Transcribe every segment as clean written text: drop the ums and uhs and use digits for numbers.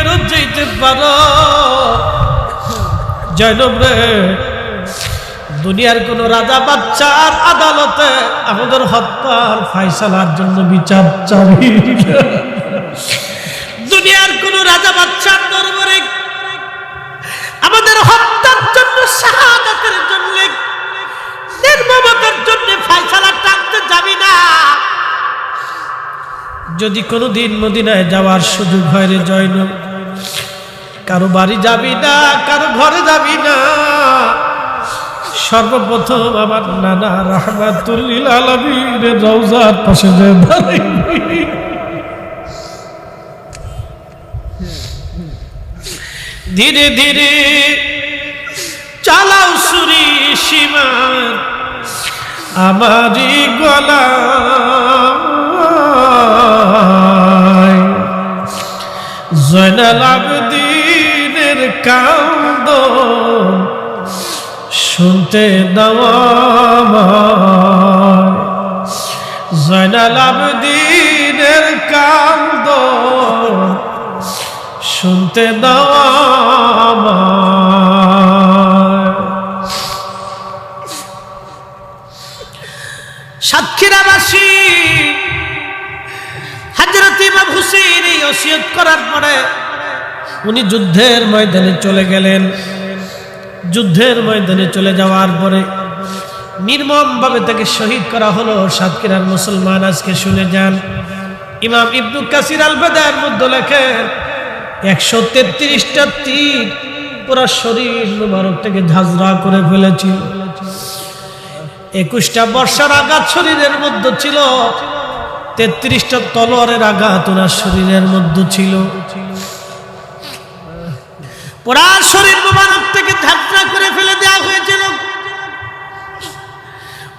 ফেরত যেতে পারো। জয়নব রে, দুনিয়ার কোন রাজা বাচ্চার আদালতে আমাদের হত্যার ফায়সালার জন্য বিচার চাবি। দুনিয়ার কোন রাজা বাচ্চার দরবারে আমাদের হত্যার জন্য, শাহাদাতের জন্য, নির্মমতার জন্য ফায়সালা টানতে যাবি না। যদি কোনোদিন মদিনায় যাওয়ার সুযোগ হয় রে জয়নব, কারো বাড়ি যাবি না, কারো ঘরে যাবি না, সর্বপ্রথম আমার নানা রাহমাতুল লিল আলামিনের রওজার পাশে যেয়ে দাঁড়াবি। ধীরে ধীরে চালাও ছুরি সীমার আমারি গলায়, জয়নাল আবেদিনের কান্দন শুনতে দাও আমায়, জয়নাল আবেদিনের কান্দন শুনতে দাও আমায়। সাতক্ষীরাবাসী হযরত ইমাম হুসাইন এই ওসিয়ত করার পরে উনি যুদ্ধের ময়দানে চলে গেলেন। যুদ্ধের ময়দানে চলে যাওয়ার পরে নির্মমভাবে তাকে শহীদ করা হলো। সাতক্ষীরার মুসলমান আজকে শুনে যান, ইমাম ইবনে কাসির আল বাদার মধ্যে লেখেন 133টা তীর পুরো শরীর মুবারক থেকে ঝাঁঝরা করে ফেলেছিল। 21টা বর্ষার আঘাত শরীরের মধ্যে ছিল, 33টা তলোয়ারের আঘাত ওনার শরীরের মধ্যে ছিল। পুরা শরীর মুবারক থেকে ঝাঁঝরা করে ফেলে দেওয়া হয়েছিল।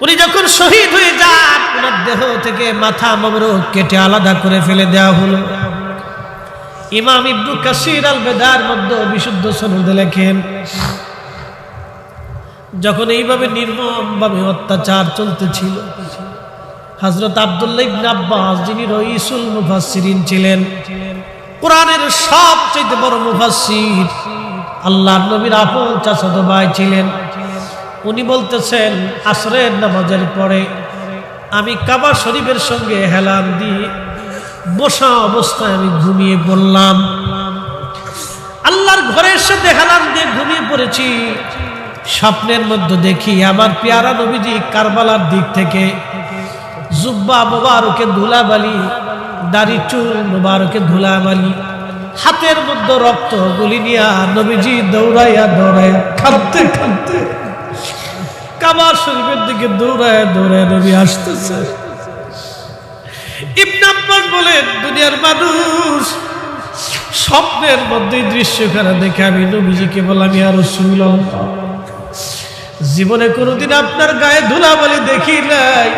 উনি যখন শহীদ হয়ে যান, ওনার দেহ থেকে মাথা মোবারক কেটে আলাদা করে ফেলে দেওয়া হলো। ইমাম ইবনে কাসির আল বাদার মধ্যে বিশুদ্ধ সনদে লেখেন, যখন এইভাবে নির্মমভাবে অত্যাচার চলতেছিল, হযরত আব্দুল্লাহ ইবনে আব্বাস, যিনি রাইসুল মুফাসসিরিন ছিলেন, কোরআনের সবচেয়ে বড় মুফাসসির, আল্লাহর নবীর আপন চাচাতো ভাই ছিলেন, উনি বলতেছেন, আসরের নামাজের পরে আমি কাবা শরীফের সঙ্গে হেলান দিয়ে বসা অবস্থায় আমি ঘুমিয়ে পড়লাম। আল্লাহর ঘরের সাথে হেলান দিয়ে ঘুমিয়ে পড়েছি। স্বপ্নের মধ্যে দেখি আমার পেয়ারা নবীজি কারবালার দিক থেকে জুব্বা মুবারকে ধুলাবালি, দাড়ি চুল মুবারকে ধুলাবালি, হাতের মধ্যে রক্ত গুলি নিয়া নবীজি দৌড়াইয়া দৌড়াইয়া কাঁদতে কাঁদতে কাবা শরীফের দিকে দৌড়াইয়া দৌড়াইয়া নবী আসতেছে। ইবনে আব্বাস বলেন, দুনিয়ার মানুষ স্বপ্নের মধ্যে দৃশ্যখানা দেখে আমি নবীজিকে বললাম, ইয়া রাসূলুল্লাহ, জীবনে কোনোদিন আপনার গায়ে ধুলাবালি দেখি নাই,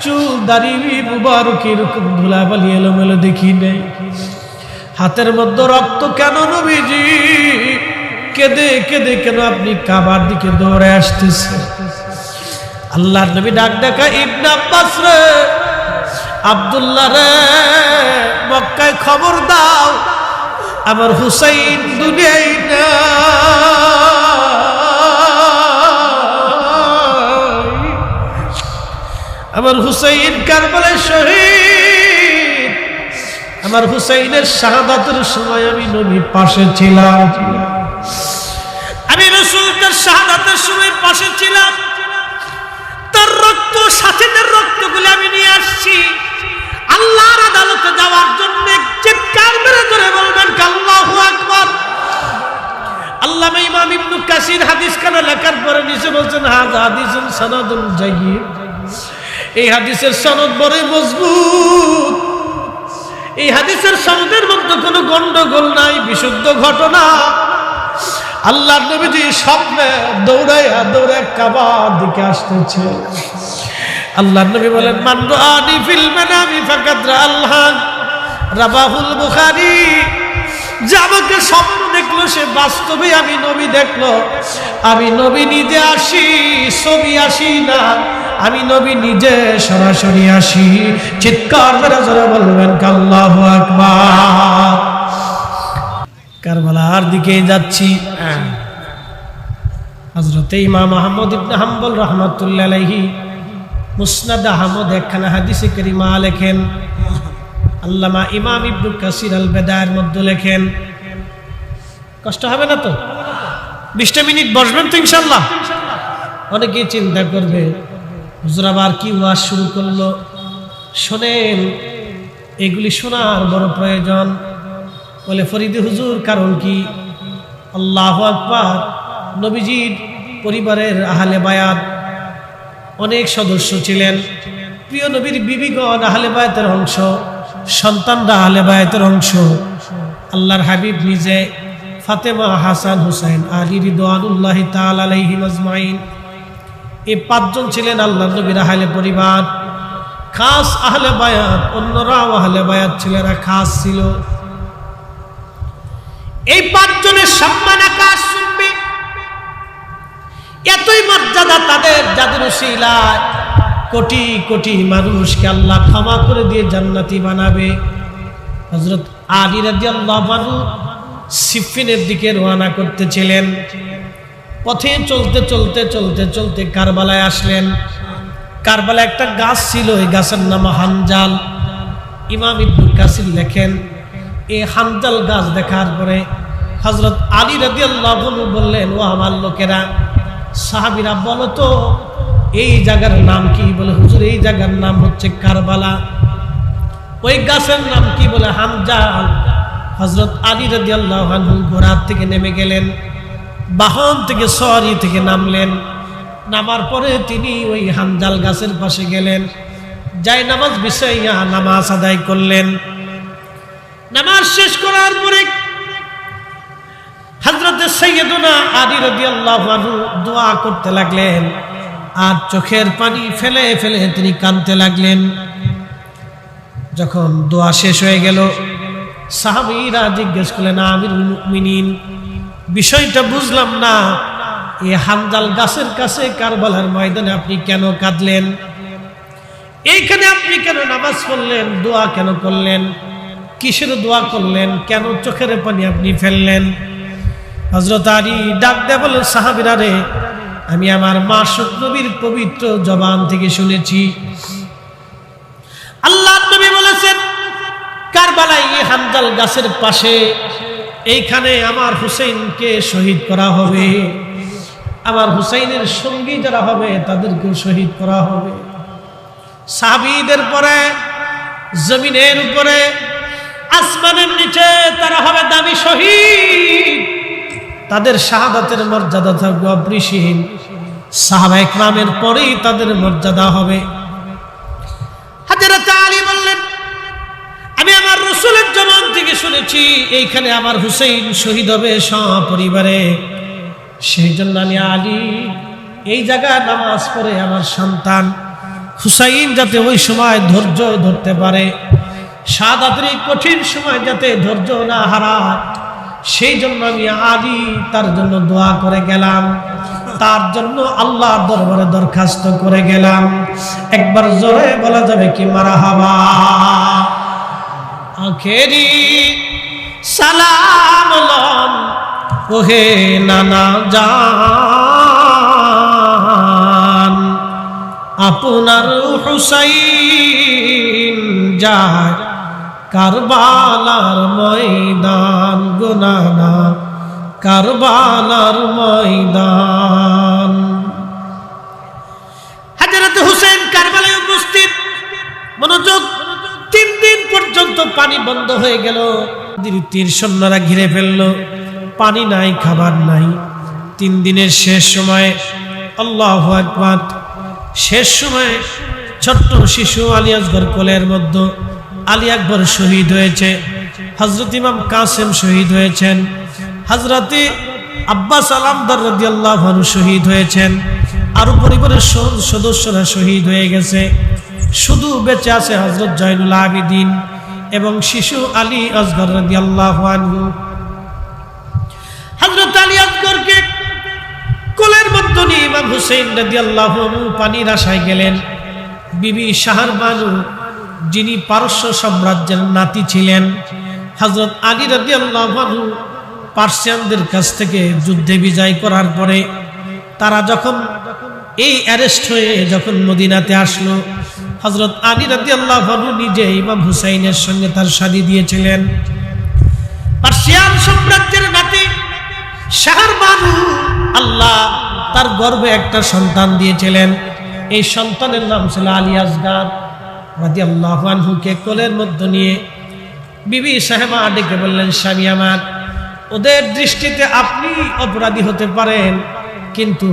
চুল দাড়ি মুবারক এরকম ধুলাবালি এলোমেলো দেখি নাই, হাতের মধ্যে রক্ত কেন নবীজি? কেঁদে কেঁদে কেন আপনি কাবার দিকে দৌড়ে আসতেছে? আল্লাহর নবী ডাক ডাকা, ইবনে আব্বাস রে, আব্দুল্লাহ রে, মক্কায় খবর দাও, আমার হুসাইন দুনিয়ায় না, আমার হুসাইন কারবালায় শহীদ। আমার হুসাইনের শাহাদাতের সময় আমি নবীর পাশে ছিলাম, আমি রাসূলের শাহাদাতের সময় পাশে ছিলাম। তার রক্ত, সাথীদের রক্তগুলো আমি নিয়ে আসছি আল্লাহর আদালতে যাওয়ার জন্য। চিৎকার মেরে ধরে বলবেন আল্লাহু আকবার। আল্লামা ইমাম ইবনে কাসির হাদিস খানা লেখার পরে নিচে বলছেন, হাযা হাদিসুন সানাদুন জাইয়্যিদ, এই হাদিসের সনদ বড় মজবুত, এই হাদিসের সনদের মধ্যে কোনো গন্ডগোল নাই, বিশুদ্ধ ঘটনা। আল্লাহর নবীজি স্বপ্নে দৌড়াইয়া দৌড়ায় কাবার দিকে আসতেছে। আল্লাহর নবী বলেন, মান রাআনি ফিল মানামি ফাকাদ রাআল হক, রাবাহুল বুখারী। যে আমাকে স্বপ্ন দেখলো সে বাস্তবে আমি নবী দেখলো। আমি নবী নিজে আসি, ছবি আসি না, আমি নবী নিজে সরাসরি আসি। চিৎকার করে জোরে বলবেন আল্লাহু আকবার। কারবালার দিকে যাচ্ছি। হযরত ইমাম আহমদ ইবনে হাম্বল রাহমাতুল্লাহ আলাইহি মুসনাদ আহমদ একখানা হাদিসে কারিমা লেখেন, আল্লামা ইমাম ইবনে কাসির আল বেদায়ের মধ্যে লেখেন। কষ্ট হবে না তো? 20টা মিনিট বসবেন তো ইনশাআল্লাহ? অনেকেই চিন্তা করবে হুজুর আবার কি ওয়াজ শুরু করলো। শোনেন, এগুলি শোনার বড় প্রয়োজন। বলে ফরিদি হুজুর কারণ কি? আল্লাহু আকবার। নবীজির পরিবারের আহলে বায়াত অনেক সদস্য ছিলেন। প্রিয় নবীর বিবিগণ আহলে বায়াতের অংশ, সন্তানরা আহলে বায়াতের অংশ। আল্লাহর হাবিব নিজে, ফাতেমা, হাসান, হুসাইন, আলী রিদওয়ানুল্লাহি তাআলা আলাইহিম আজমাইন, এই 5 জন ছিলেন আল্লাহর নবীর আহলে পরিবার, খাস আহলে বায়াত। অন্যরাও আহলে বায়াত ছিলেন, খাস ছিল। এই 5 জনের সম্মান আকাশ শুনবে। এতই মর্যাদা তাদের, যাদের উসিলায় কোটি কোটি মানুষকে আল্লাহ ক্ষমা করে দিয়ে জান্নাতি বানাবে। হযরত আলী রাদিয়াল্লাহু আনহু সিফিনের দিকে রওনা করতেছিলেন। পথে চলতে চলতে চলতে চলতে কারবালায় আসলেন। কারবালায় একটা গাছ ছিল, এই গাছের নাম হানজাল। ইমাম ইবনে কাসির লেখেন, এই হানজাল গাছ দেখার পরে হযরত আলী রাদিয়াল্লাহু আনহু বললেন, ও আমার লোকেরা, সাহাবীরা, বলো তো এই জায়গার নাম কি? বলে হুজুর এই জায়গার নাম হচ্ছে কারবালা। ওই গাছের নাম কি? বলে হানজাল। হযরত আলী রাদিয়াল্লাহু আনহু ঘোড়া থেকে নেমে গেলেন, বাহন থেকে সওয়ারি থেকে নামলেন। নামার পরে তিনি ওই হানজাল গাছের পাশে গেলেন, যাই নামাজ বিছাইয়া নামাজ আদায় করলেন। নামাজ শেষ করার পরে হযরত সাইয়্যিদুনা আলী রাদিয়াল্লাহু আনহু দোয়া করতে লাগলেন, আর চোখের পানি ফেলে ফেলে তিনি কাঁদতে লাগলেন। যখন দোয়া শেষ হয়ে গেল, সাহাবীরা জিজ্ঞেস করলেন, আমিরুল মুমিনিন, বিষয়টা বুঝলাম না, এই হানজাল গাছের কাছে কারবালার ময়দানে আপনি কেন কাঁদলেন? এইখানে আপনি কেন নামাজ পড়লেন? দোয়া কেন করলেন? কিসের দোয়া করলেন? কেন চোখের পানি আপনি ফেললেন? হযরত আলী ডাক দিয়ে বললেন, সাহাবীরা রে, আমি আমার মাসুক নবীর পবিত্র জবান থেকে শুনেছি, আল্লাহর নবী বলেছেন, কারবালায় এই হানজাল গাছের পাশে এইখানে আমার হুসাইনকে শহীদ করা হবে। আমার হুসাইনের সঙ্গী যারা হবে তাদেরকে শহীদ করা হবে। সাহাবীদের পরে জমিনের উপরে, আসমানের নিচে তারা হবে দামি শহীদ। তাদের শাহাদাতের মর্যাদা থাকবে অপরিসীম। সাহাবায়ে কেরামের পরেই তাদের মর্যাদা হবে। হযরত আলী বললেন, আমি আমার রাসূলের জবান থেকে শুনেছি এইখানে আমার হুসাইন শহীদ হবে সপরিবারে। সেই জন্য আমি আলী এই জায়গায় নামাজ পড়ে আমার সন্তান হুসাইন যাতে ওই সময় ধৈর্য ধরতে পারে, শাহাদাতের এই কঠিন সময় যাতে ধৈর্য না হারায়, সেই জন্য আমি আলী তার জন্য দোয়া করে গেলাম, তার জন্য আল্লাহর দরবারে দরখাস্ত করে গেলাম। একবার জোরে বলা যাবে কি মারহাবা? আখেরি সালাম লম ওহে নানা জান, আপনার হুসাইন যায় কারবালার ময়দান, গুনানা কারবালার ময়দান। হযরত হুসাইন কারবালায় উপস্থিত। মনোযোগ, 3 দিন পর্যন্ত পানি বন্ধ হয়ে গেল। তীর সৈন্যরা ঘিরে ফেলল, পানি নাই, খাবার নাই। 3 দিনের শেষ সময়ে, আল্লাহু আকবার, শেষ সময়ে ছোট্ট শিশু আলী আসগর কোলের মধ্যে, আলী আকবর শহীদ হয়েছে, হযরত ইমাম কাসেম শহীদ হয়েছেন, হযরত আব্বাস আলামদার রাদিয়াল্লাহু আনহু শহীদ হয়েছেন, আর পরিবারের সদস্যরা শহীদ হয়ে গেছে। শুধু বেঁচে আছে হযরত জয়নুল আবেদিন এবং শিশু আলী আসগর রাদিয়াল্লাহু আনহু। হযরত আলী আসগরকে কোলের মধ্যে নিয়ে ইমাম হুসাইন রাদিয়াল্লাহু আনহু পানির আশায় গেলেন। বিবি শাহরবানু, যিনি পারস্য সাম্রাজ্যের নাতি ছিলেন, হযরত আলী রাদিয়াল্লাহু আনহু পার্সিয়ানদের কাছ থেকে যুদ্ধে বিজয় করার পরে তারা যখন এই অ্যারেস্ট হয়ে যখন মদিনাতে আসলো, হযরত আলী রাদিয়াল্লাহু আনহু নিজে ইমাম হুসাইনের সঙ্গে তার শাদী দিয়েছিলেন। পার্সিয়ান সাম্রাজ্যের নাতি শাহরবানু আল্লাহ তার গর্ভে একটা সন্তান দিয়েছিলেন। এই সন্তানের নাম ছিল আলী আসগার রাদিয়াল্লাহু আনহুকে কোলের মধ্যে নিয়ে বিবি সাহেবা ডেকে বললেন, স্বামী আমার, ওদের দৃষ্টিতে আপনি অপরাধী হতে পারেন, কিন্তু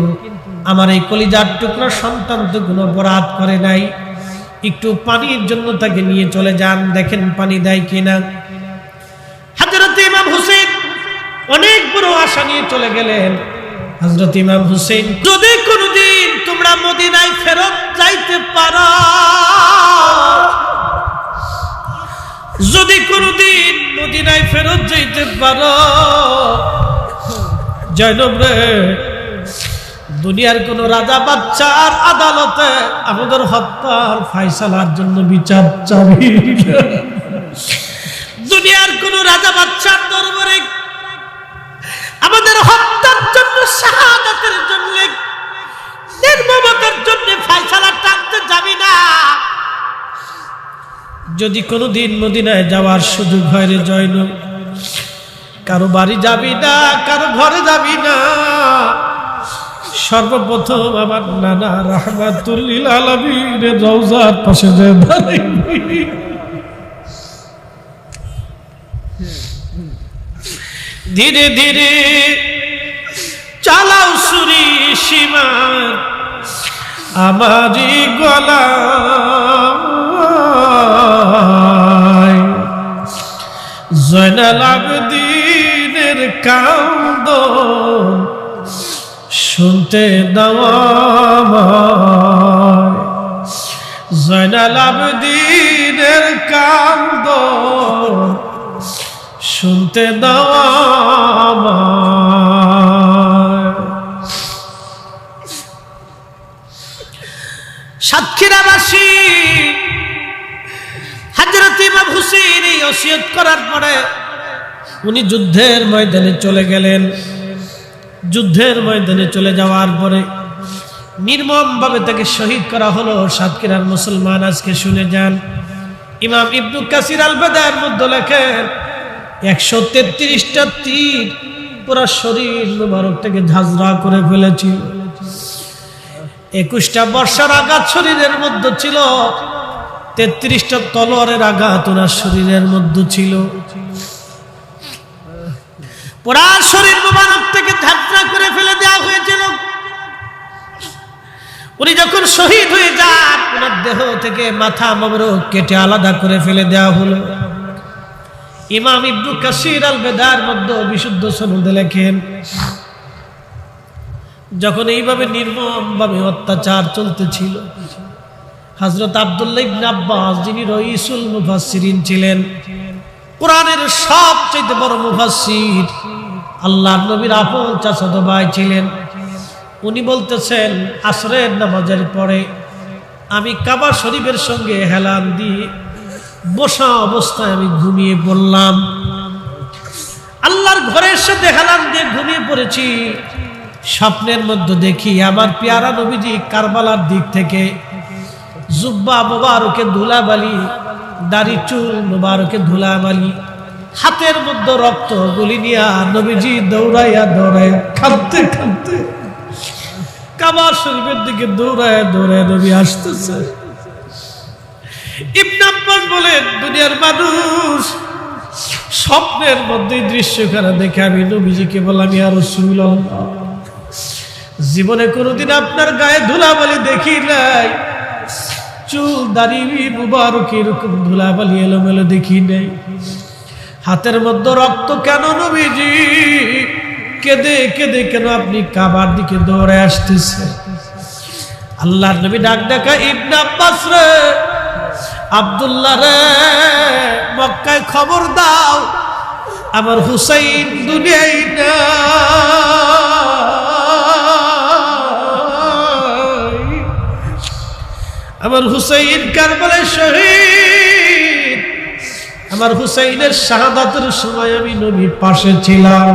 আমার এই কলিজার টুকরা সন্তান তো কোনো অপরাধ করে নাই, একটু পানির জন্য তাকে নিয়ে চলে যান, দেখেন পানি দেয় কিনা। হযরত ইমাম হুসাইন অনেক বড় আশা নিয়ে চলে গেলেন। হযরত ইমাম হুসাইন, যদি কোনোদিন তোমরা মদিনায় ফেরত যাইতে পারো, যদি কোনোদিন মদিনায় ফেরত যাইতে পারো, জয়নব রে, দুনিয়ার কোন রাজা বাচ্চার আদালতে আমাদের হত্যার ফায়সালার জন্য বিচার চাবি। দুনিয়ার কোন রাজা বাচ্চার দরবারে আমাদের হত্যার জন্য, শাহাদাতের জন্য, নির্মমতার জন্য ফায়সালা টানতে যাবি না। যদি কোনোদিন মদিনায় যাওয়ার সুযোগ হয় রে জয়নব, কারো বাড়ি যাবি না, কারো ঘরে যাবি না, সর্বপ্রথম আমার নানা রাহমাতুল লিল আলামিনের রওজার পাশে যায় দাঁড়াবি। ধীরে ধীরে চালাও ছুরি সীমার আমারি গলায়, জয়নাল আবেদিনের কান্দন শুনতে দাও আমায়, জয়নাল আবেদিনের কান্দন শুনতে দাও আমায়। সাতক্ষীরাবাসী হযরত ইমাম হুসাইন এই ওসিয়ত করার পরে উনি যুদ্ধের ময়দানে চলে গেলেন। যুদ্ধের ময়দানে চলে যাওয়ার পরে নির্মমভাবে তাকে শহীদ করা হলো। সাতক্ষীরার মুসলমান আজকে শুনে যান, ইমাম ইবনু কাসির আল বাদার মধ্যে লেখেন 133টা তীর পুরো শরীর মুবারকটাকে ঝাঁঝরা করে ফেলেছিল। 21টা বর্ষার আঘাত শরীরের মধ্যে ছিল, 33টা তলোয়ারের আঘাত ওনার শরীরের মধ্যে ছিল। পুরা শরীর মুবারক থেকে ঝাঁঝরা করে ফেলে দেওয়া হয়েছিল। উনি যখন শহীদ হয়ে যান, ওনার দেহ থেকে মাথা মোবারক কেটে আলাদা করে ফেলে দেওয়া হলো। ইমাম ইবনু কাসির আল বাদার মধ্যে বিশুদ্ধ সনদে লেখেন, যখন এইভাবে নির্মমভাবে অত্যাচার চলতেছিল, হযরত আব্দুল্লাহ ইবনে আব্বাস, যিনি রইসুল মুফাসসিরিন ছিলেন, কোরআনের সবচেয়ে বড় মুফাসসির, আল্লাহর নবীর আপন চাচাতো ভাই ছিলেন, উনি বলতেছেন, আসরের নামাজের পরে আমি কাবা শরীফের সঙ্গে হেলান দিয়ে বসা অবস্থায় আমি ঘুমিয়ে পড়লাম। আল্লাহর ঘরের সাথে হেলান দিয়ে ঘুমিয়ে পড়েছি। স্বপ্নের মধ্যে দেখি আমার পেয়ারা নবীজি কারবালার দিক থেকে জুব্বা মুবারকে ধুলাবালি, দাড়ি চুল মুবারকে ধুলাবালি, হাতের মধ্যে রক্ত গুলি নিয়া নবীজি দৌড়াইয়া দৌড়াইয়া কাঁদতে কাঁদতে কাবা শরীফের দিকে দৌড়াইয়া দৌড়াইয়া নবী আসতেছে। ইবনে আব্বাস বলেন, দুনিয়ার মানুষ স্বপ্নের মধ্যে দৃশ্যখানা দেখে আমি নবীজিকে বললাম, ইয়া রাসূলুল্লাহ, জীবনে কোনোদিন আপনার গায়ে ধুলাবালি দেখি নাই, চুল দাড়ি মুবারক এরকম ধুলাবালি এলোমেলো দেখি নাই, হাতের মধ্যে রক্ত কেন নবীজি? কেঁদে কেঁদে কেন আপনি কাবার দিকে দৌড়ে আসতেছে? আল্লাহর নবী ডাক ডাকা, ইবনে আব্বাস রে, আব্দুল্লাহ রে, মক্কায় খবর দাও আমার হুসাইন দুনিয়ায় নাই, আমার হুসাইন কারবালায় শহীদ, আমার হুসাইনের শাহাদাতের সময় আমি নবীর পাশে ছিলাম।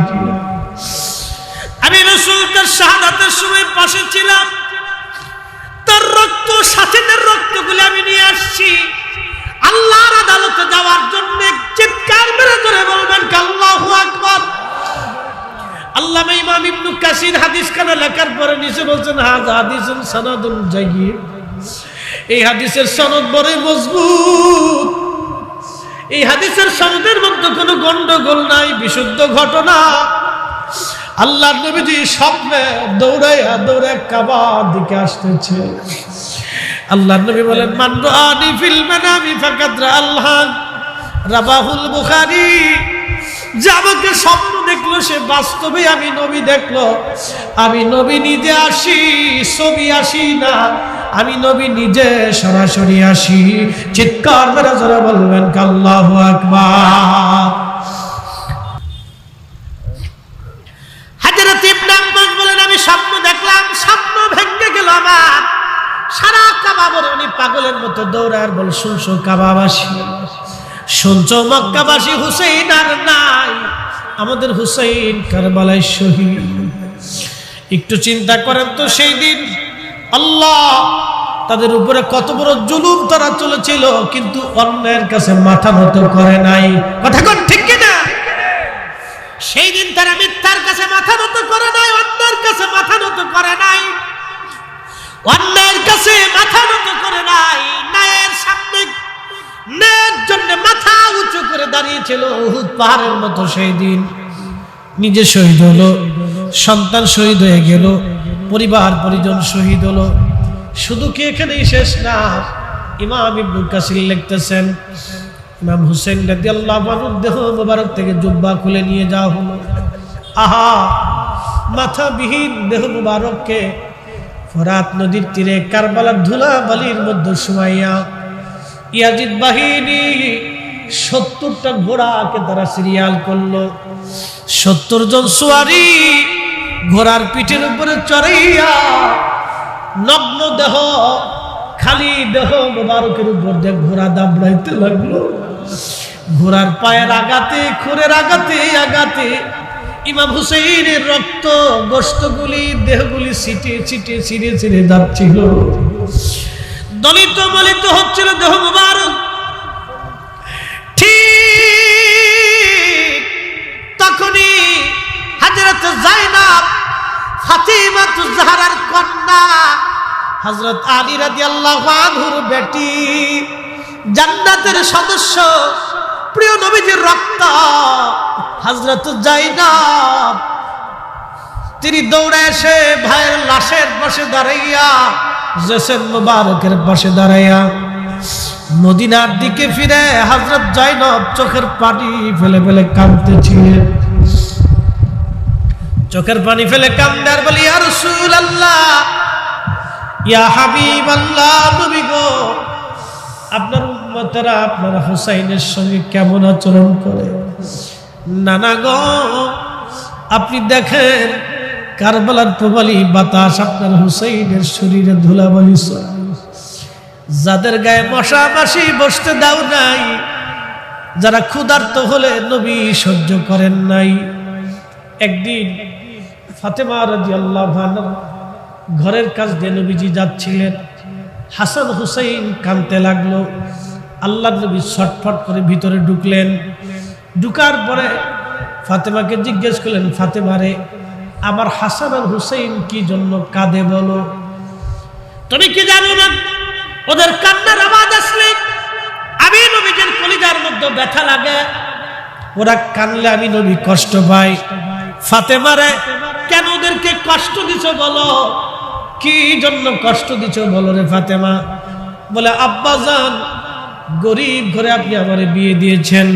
আমি রাসূল তার শাহাদাতের সময় পাশে ছিলাম। তার রক্ত, সাথীদের রক্তগুলো আমি নিয়ে আসছি আল্লাহর আদালতে যাওয়ার জন্য। চিৎকার মেরে জোরে বলবেন আল্লাহু আকবার। আল্লামা ইমাম ইবনে কাসির হাদিস খানা লেখার পরে নিচে বলছেন হাযা হাদিসুন সানাদুন জাইয়্যিদ। এই হাদিসের সনদ বড় মজবুত। এই হাদিসের সনদের মধ্যে কোনো গন্ডগোল নাই, বিশুদ্ধ ঘটনা। আল্লাহর নবীজি স্বপ্নে দৌড়াইয়া দৌড়ায় কাবার দিকে আসতেছে। আল্লাহর নবী বলেন মান রাআনি ফিল মানামি ফাকাদ রাআল হক, রাবাহুল বুখারী। যে আমাকে স্বপ্ন দেখলো সে বাস্তবে আমি নবী দেখলো। আমি নবী নিজে আসি, ছবি আসি না, আমি নবী নিজে সরাসরি আসি। চিৎকার মেরে জোরে বলবেন আল্লাহু আকবার। হযরত ইবনে আব্বাস বলেন আমি স্বপ্ন দেখলাম, স্বপ্ন ভেঙে গেল আমার। সারা কাবাবর উনি পাগলের মতো দৌড়ার বল শুনছো কাবাবাসী, শুনছো মক্কাবাসী, হুসাইন আর নাই, আমাদের হুসাইন কারবালায় শহীদ। একটু চিন্তা করেন তো সেই দিন আল্লাহ তাদের উপরে কত বড় জুলুম তারা চলেছিল, কিন্তু অন্যের কাছে মাথা নত করে নাই। কথা কোন ঠিক কিনা? সেই দিন তারা মিথ্যার কাছে মাথা নত করে নাই, অন্যের কাছে মাথা নত করে নাই, অন্যের কাছে মাথা নত করে নাই। ন্যায়ের সামনে ন্যায়ের জন্য মাথা উঁচু করে দাঁড়িয়েছিল উহুদ পাহাড়ের মতো। সেই দিন নিজে শহীদ হলো, সন্তান শহীদ হয়ে গেল, পরিবার পরিজন শহীদ হলো। শুধু কি এখানেই শেষ না? ইমাম ইবনে কাসির লিখতেছেন ইমাম হুসাইন রাদিয়াল্লাহু আনহু দেহ মোবারক থেকে জুব্বা খুলে নিয়ে যাওয়া হলো। আহা, মাথাবিহীন দেহ মোবারককে ফোরাত নদীর তীরে কারবালার ধুলা বালির মধ্যে শুমাইয়া ইয়াজিদ বাহিনী 70টা ঘোড়াকে তারা সিরিয়াল করলো। 70 জন সোয়ারি ঘোড়ার পিঠের উপরে চড়াইয়া নগ্ন দেহ, খালি দেহ মোবারকের উপর দিয়ে ঘোড়া দাবড়াইতে লাগলো। ঘোড়ার পায়ের আঘাতে, খুরের আঘাতে আঘাতে ইমাম হুসাইনের রক্ত, গোশতগুলি, দেহগুলি ছিটে ছিটে ছিঁড়ে ছিঁড়ে যাচ্ছিল। দলিত মলিত হচ্ছিল দেহ মুবারক। ঠিক তখনই হযরত যায়েনব, ফাতিমাতুজ জাহরার কন্যা, হযরত আলী রাদিয়াল্লাহু আনহুর বেটি, জান্নাতের সদস্য, প্রিয় নবীজির রক্ত হযরত যায়েনব, তিনি দৌড়ে এসে ভাইয়ের লাশের পাশে দাঁড়াইয়া, জেসেন মুবারকের পাশে দাঁড়াইয়া মদিনার দিকে ফিরে হযরত যায়েনব চোখের পানি ফেলে ফেলে কাঁদতেছিলেন। চোখের পানি ফেলে কান্দে আর বলি ইয়া রাসূলুল্লাহ, ইয়া হাবিবাল্লাহ, নবী গো, আপনার উম্মতেরা আপনার হুসাইনের সঙ্গে কেমন আচরণ করে? নানা গো, আপনি দেখেন কারবালার প্রবালী বাতাস আপনার হুসাইনের শরীরে ধুলাবালি ছড়ায়। যাদের গায়ে মশা মাছি বসতে দাও নাই, যারা ক্ষুধার্ত হলে নবী সহ্য করেন নাই। একদিন ফাতেমা রাদিয়াল্লাহু আনহা ঘরের কাছ দিয়ে নবীজি যাচ্ছিলেন। হাসান হুসাইন কাঁদতে লাগলো। আল্লাহর নবী ছটফট করে ভিতরে ঢুকলেন। ঢুকার পরে ফাতেমাকে জিজ্ঞেস করলেন, ফাতেমা রে, আমার হাসান আর হুসাইন কি জন্য কাঁদে বলো? তুমি কি জানো না ওদের কান্নার আওয়াজ আসলে আমি নবীজির কলিজার মধ্যে ব্যথা লাগে, ওরা কানলে আমি নবী কষ্ট পাই। ফাতেমা রে, কেন ওদেরকে কষ্ট দিছো বলো? কি জন্য কষ্ট দিছো বলো রে ফাতেমা? বলে আব্বাজান, গরিব ঘরে আপনি আমারে বিয়ে দিয়েছেন,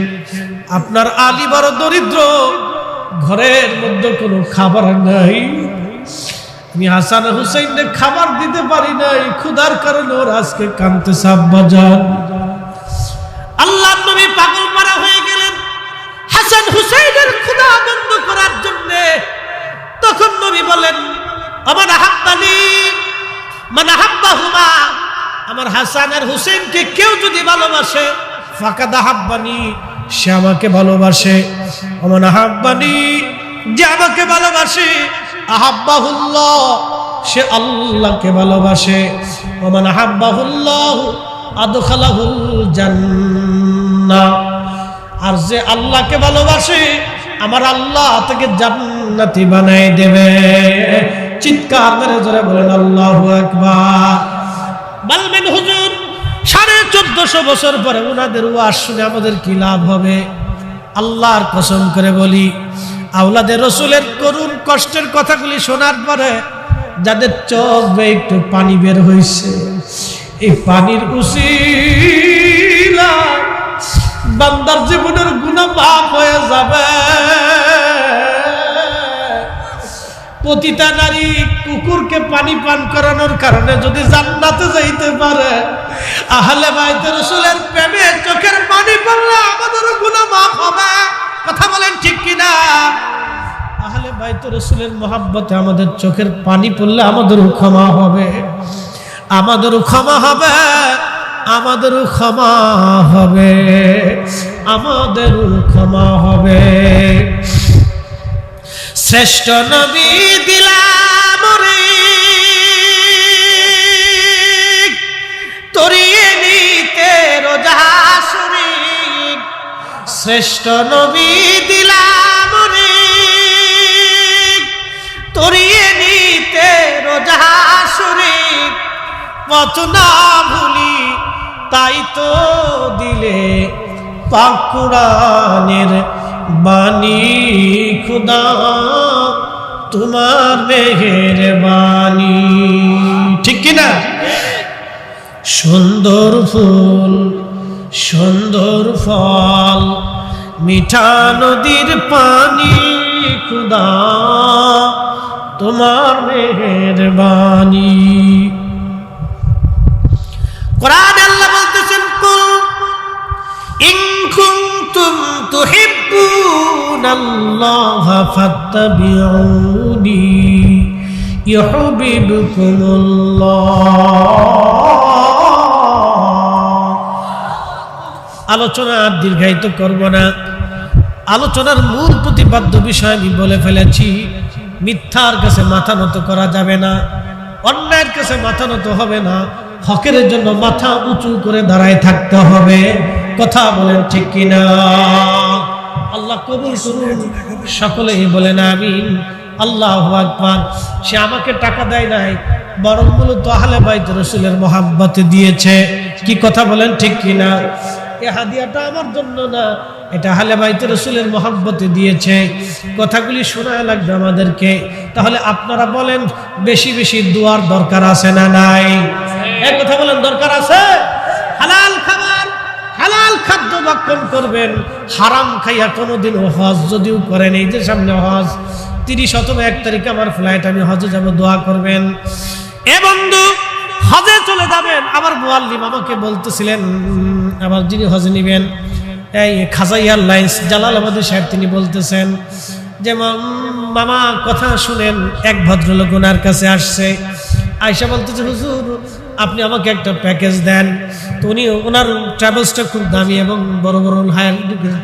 আপনার আলী বড় দরিদ্র, ঘরের মধ্যে কোনো খাবার নাই, আমি হাসান হুসাইনকে খাবার দিতে পারি নাই, ক্ষুধার কারণে ওর আজকে কাঁদতেছে আব্বাজান। আল্লাহর নবী পাগল মারা হয়ে গেলেন হাসান হুসাইনের ক্ষুধা বন্ধ করার জন্য। তখন নবী বলেন, আমার হাব্বানি মানে হাব্বাহুমা, আমার হাসান আর হুসাইনকে কেউ যদি ভালোবাসে ফাকাদ হাব্বানি, সে আমাকে ভালোবাসে। ওমান আহাব্বানি, যে আমাকে ভালোবাসে, আহাব্বাহুল্লাহ, সে আল্লাহকে ভালোবাসে। ওমান আহাব্বাহুল্লাহ আদখালাহুল জান্নাহ, আর যে আল্লাহকে ভালোবাসে আমার আল্লাহ তাকে জান্নাতি বানাই দেবে। চিৎকার করে জোরে বলেন আল্লাহু আকবার। বলবেন হুজুর 1450 বছর পরে ওনাদের ওয়াজ শুনে আমাদের কি লাভ হবে? আল্লাহর কসম করে বলি, আওলাদের রাসূলের করুণ কষ্টের কথাগুলি শোনার পরে যাদের চোখ বেয়ে একটু পানি বের হয়েছে, এই পানির উসিলা বান্দার জীবনের গুনাহ মাফ হয়ে যাবে। প্রতিটা নারী কুকুরকে পানি পান করানোর কারণে যদি জান্নাতে যাইতে পারে, আহলে বাইত রাসূলের প্রেমে চোখের পানি পড়লে আমাদের গুনাহ মাফ হবে। কথা বলেন ঠিক কিনা? আহলে বাইত রাসূলের মহব্বতে আমাদের চোখের পানি পড়লে আমাদেরও ক্ষমা হবে, আমাদেরও ক্ষমা হবে, আমাদেরও ক্ষমা হবে, আমাদেরও ক্ষমা হবে। শ্রেষ্ঠ নবী দিলাম রে তরিয়ে নিতে রোজা শরীক, শ্রেষ্ঠ নবী দিলাম রে তরিয়ে নিতে রোজা শরীক, পথ না ভুলি তাই তো দিলে পাক কুরআনের বাণী, খুদা তোমার মেহেরবানি। ঠিক কিনা? সুন্দর ফুল সুন্দর ফল মিঠা নদীর পানি, খুদা তোমার মেহেরবানি। কোরআনে আল্লাহ বলতেছেন, কুল ইন কুনতুম তুহিব্বুনাল্লাহ ফাত্তাবিউনি ইউহিব্বুকুমুল্লাহ। আলোচনা আর দীর্ঘায়িত করব না। আলোচনার মূল প্রতিপাদ্য বিষয় আমি বলে ফেলেছি। মিথ্যার কাছে মাথা নত করা যাবে না, অন্যায়ের কাছে মাথা নত হবে না, হকের জন্য মাথা উঁচু করে দাঁড়ায় থাকতে হবে। কথা বলেন ঠিক কিনা? আল্লাহ কবুল করুন, সকলেই বলেন আমিন। আল্লাহু আকবার। সে আমাকে টাকা দেয় নাই, বরং মূলত আহলে বাইত রাসূলের মহব্বতে দিয়েছে। কি কথা বলেন ঠিক কিনা? এই হাদিয়াটা আমার জন্য না, এটা আহলে বাইত রাসূলের মহব্বতে দিয়েছে। কথাগুলি শোনা লাগবে আমাদেরকে। তাহলে আপনারা বলেন, বেশি বেশি দোয়ার দরকার আছে না নাই? এক কথা বলেন, দরকার আছে। হালাল খাবার, হালাল খাদ্য ভক্ষণ করবেন। হারাম খাইয়া কোনোদিনও হজ যদিও করেন, এই যে সামনে হজ 30 অথবা 1 তারিখে আমার ফ্লাইট, আমি হজে যাব, দোয়া করবেন। এ বন্ধু, হজে চলে যাবেন। আমার মুআল্লিম আমাকে বলতেছিলেন, আমার যিনি হজে নিবেন, এই খাজা এয়ারলাইন্স জালালাবাদী সাহেব, তিনি বলতেছেন যে মামা কথা শুনেন, এক ভদ্রলোক ওনার কাছে আসছে, আয়সা বলতেছে, হুজুর আপনি আমাকে একটা প্যাকেজ দেন। তো উনি, ওনার ট্রাভেলসটা খুব দামি এবং বড় বড় হায়ার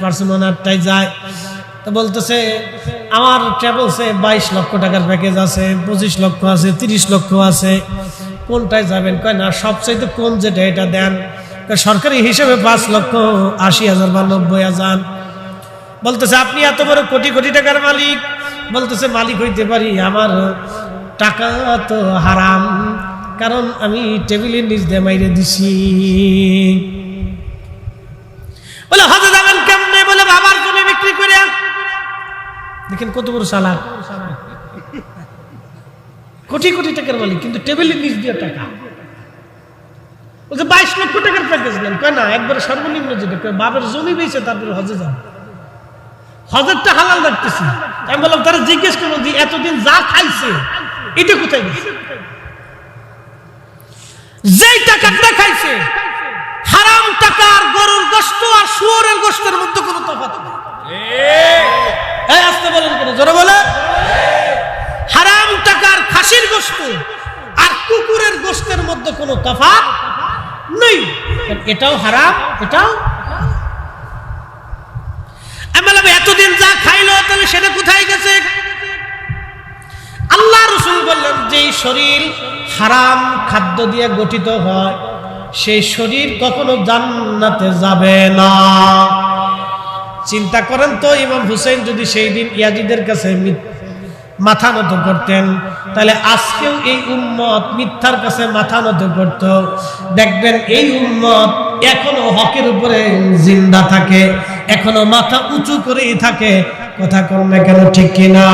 পার্সন ওনারটাই যায়। তো বলতেছে, আমার ট্রাভেলসে 22 লক্ষ টাকার প্যাকেজ আছে, 25 লক্ষ আছে, 30 লক্ষ আছে, কোনটায় যাবেন? কয় না, সবচাইতে কম যেটা এটা দেন। সরকারি হিসেবে 5,80,000 বা 90,000। বলতেছে, আপনি এত বড় কোটি কোটি টাকার মালিক। বলতেছে, মালিক হইতে পারি, আমার টাকা তো হারাম, কারণ আমি টেবিলের নিচ দিয়ে মাইরে দিছি। বলে, হজে যাবেন কেমনে? বলে, বাবার জমি বিক্রি করে। দেখেন কত বড় চালাক, কোটি কোটি টাকার মালিক, কিন্তু টেবিলের নিচ দিয়ে টাকা। বলছে 22 লক্ষ টাকার প্যাকেজ নেন। কয় না, একবারে সর্বনিম্ন যেটা, বাবার জমি বেচে তারপরে হজে যান। হজেরটা হালাল রাখতেছি। আমি বললাম, তারা জিজ্ঞেস করবো যে এতদিন যা খাইছে এটা কোথায় গেছে? যেই টাকাটা খাইছে, হারাম টাকার গরুর গোশত আর শুয়োরের গোশতের মধ্যে কোনো তফাৎ নেই। এই আসতে বলেন কেন? জোরে বলে। হারাম টাকার খাসির গোশত আর কুকুরের গোশতের মধ্যে কোনো তফাৎ নেই। এটাও হারাম, এটাও। তবে এতদিন যা খাইলো তাহলে সেটা কোথায় গেছে? আল্লাহ রাসূল বললেন, যেই শরীর হারাম খাদ্য দিয়ে গঠিত হয় সেই শরীর কখনো জান্নাতে যাবে না। চিন্তা করেন তো, ইমাম হুসাইন যদি সেই দিন ইয়াজিদের কাছে মাথা নত করতেন, তাহলে আজকেও এই উম্মত মিথ্যার কাছে মাথা নত করত। দেখবেন এই উম্মত এখনো হকের উপরে জিন্দা থাকে, এখনো মাথা উঁচু করেই থাকে। কথা কর্মে কেন, ঠিক কিনা?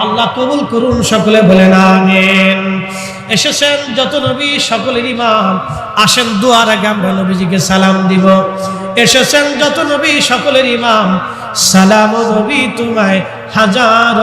আল্লাহ কবুল করুন, সকলে বলেন আমিন। এসেছেন যত নবী সকলের ইমাম, আসেন দুয়ার আগে আমরা নবীজিকে সালাম দিব। এসেছেন যত নবী সকলের ইমাম, সালাম নবী তোমায় হাজার